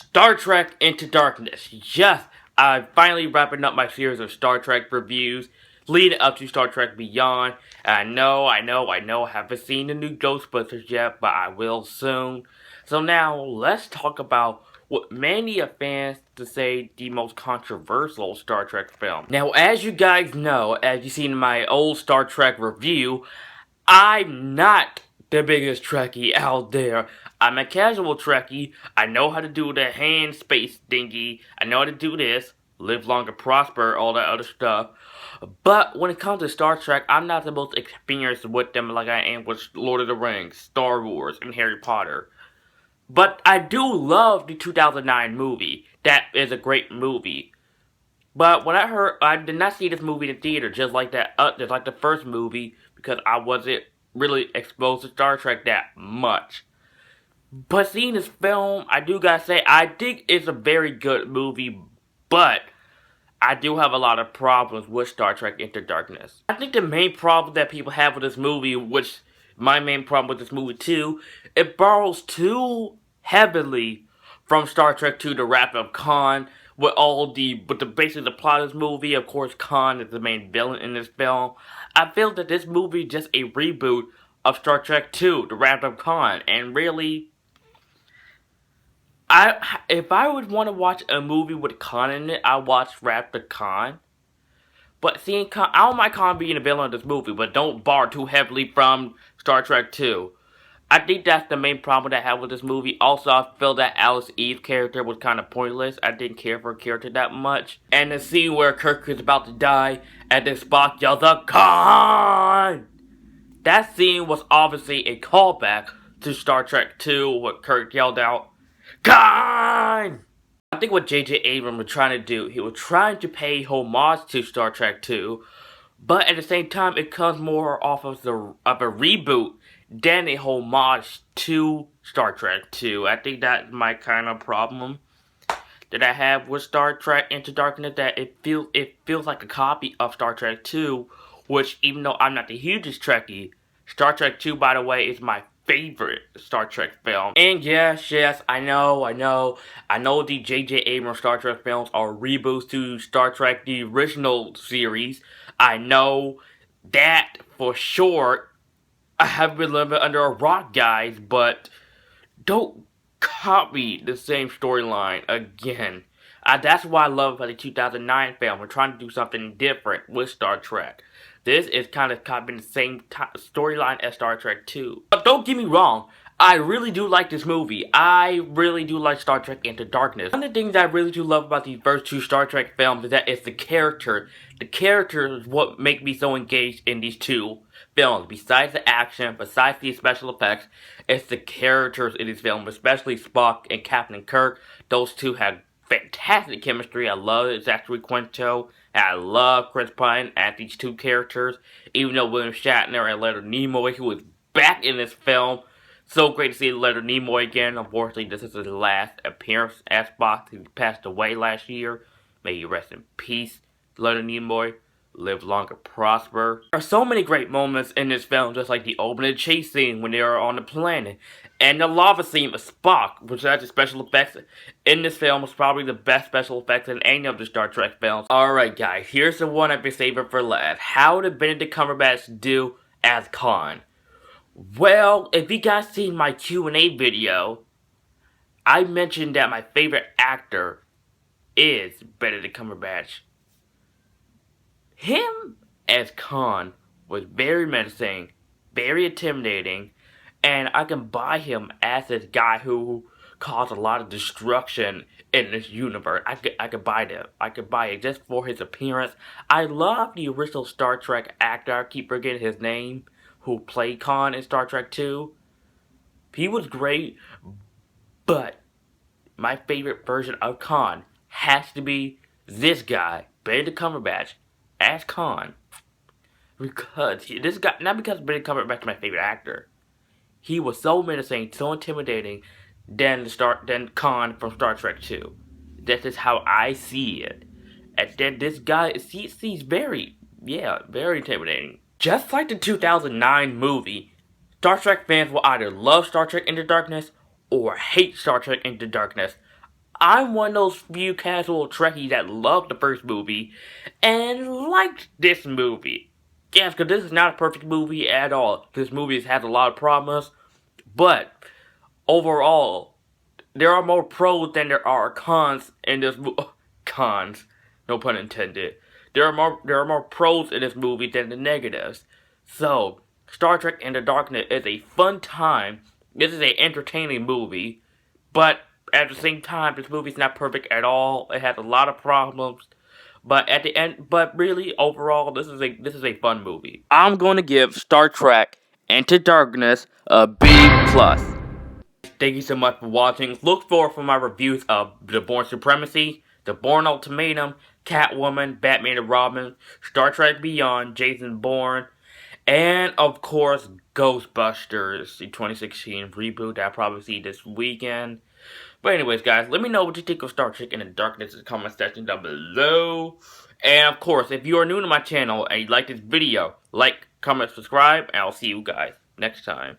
Star Trek Into Darkness. Yes, I'm finally wrapping up my series of Star Trek reviews leading up to Star Trek Beyond. And I haven't seen the new Ghostbusters yet, but I will soon. So now, let's talk about what many of fans to say the most controversial Star Trek film. Now, as you guys know, as you've seen in my old Star Trek review, I'm not the biggest Trekkie out there. I'm a casual Trekkie. I know how to do the hand space thingy. I know how to do this. Live longer, prosper, all that other stuff. But when it comes to Star Trek, I'm not the most experienced with them like I am with Lord of the Rings, Star Wars, and Harry Potter. But I do love the 2009 movie. That is a great movie. But when I did not see this movie in the theater, just like the first movie, because I wasn't really exposed to Star Trek that much. But seeing this film, I do gotta say, I think it's a very good movie, but I do have a lot of problems with Star Trek Into Darkness. I think the main problem that people have with this movie, which my main problem with this movie too, it borrows too heavily from Star Trek II: The Wrath of Khan, basically the plot of this movie. Of course, Khan is the main villain in this film. I feel that this movie is just a reboot of Star Trek II: The Wrath of Khan, and really, if I would want to watch a movie with Khan in it, I'd watch Wrath of Khan. But seeing Khan, I don't mind Khan being a villain of this movie, but don't borrow too heavily from Star Trek II. I think that's the main problem that I have with this movie. Also, I feel that Alice Eve's character was kind of pointless. I didn't care for her character that much. And the scene where Kirk is about to die, and then Spock yells out, "Khan!" That scene was obviously a callback to Star Trek II, where Kirk yelled out, "Khan!" I think what J.J. Abrams was trying to do, he was trying to pay homage to Star Trek II, but at the same time, it comes more off of a reboot than a homage to Star Trek II. I think that's my kind of problem that I have with Star Trek Into Darkness, that it feels like a copy of Star Trek II, which, even though I'm not the hugest Trekkie, Star Trek II, by the way, is my favorite Star Trek film. And yes, I know the J.J. Abrams Star Trek films are reboots to Star Trek, the original series. I know that for sure. I have been living under a rock, guys, but don't copy the same storyline again. That's why I love about the 2009 film. We're trying to do something different with Star Trek. This is kind of copying the same storyline as Star Trek 2. But don't get me wrong, I really do like this movie. I really do like Star Trek Into Darkness. One of the things I really do love about these first two Star Trek films is that it's the character. The character is what make me so engaged in these two films. Besides the action, besides the special effects, it's the characters in these films, especially Spock and Captain Kirk. Those two have fantastic chemistry. I love Zachary Quinto, and I love Chris Pine as these two characters. Even though William Shatner and Leonard Nimoy, who is back in this film, so great to see Leonard Nimoy again. Unfortunately, this is his last appearance as Spock. He passed away last year. May he rest in peace, Leonard Nimoy. Live longer, prosper. There are so many great moments in this film, just like the opening chase scene when they are on the planet, and the lava scene of Spock, which has the special effects in this film is probably the best special effects in any of the Star Trek films. Alright guys, here's the one I've been saving for last. How did Benedict Cumberbatch do as Khan? Well, if you guys seen my Q&A video, I mentioned that my favorite actor is Benedict Cumberbatch. Him as Khan was very menacing, very intimidating, and I can buy him as this guy who caused a lot of destruction in this universe. I could buy that. I could buy it just for his appearance. I love the original Star Trek actor, I keep forgetting his name, who played Khan in Star Trek 2. He was great, but my favorite version of Khan has to be this guy, Benedict Cumberbatch, as Khan, because this guy, not because Benedict Cumberbatch is my favorite actor, he was so menacing, so intimidating than Khan from Star Trek 2. That is how I see it. And then this guy, he's very intimidating. Just like the 2009 movie, Star Trek fans will either love Star Trek Into Darkness or hate Star Trek Into Darkness. I'm one of those few casual Trekkies that loved the first movie and liked this movie. Yes, because this is not a perfect movie at all. This movie has a lot of problems, but overall, there are more pros than there are cons in this movie. Cons, no pun intended. There are more pros in this movie than the negatives. So, Star Trek Into Darkness is a fun time. This is an entertaining movie, but at the same time, this movie's not perfect at all. It has a lot of problems. But at the end, but really, overall, this is a fun movie. I'm going to give Star Trek Into Darkness a B plus. Thank you so much for watching. Look for my reviews of The Bourne Supremacy, The Bourne Ultimatum, Catwoman, Batman and Robin, Star Trek Beyond, Jason Bourne, and of course Ghostbusters, the 2016 reboot that I'll probably see this weekend. But anyways, guys, let me know what you think of Star Trek Into Darkness in the comment section down below. And of course, if you are new to my channel and you like this video, like, comment, subscribe, and I'll see you guys next time.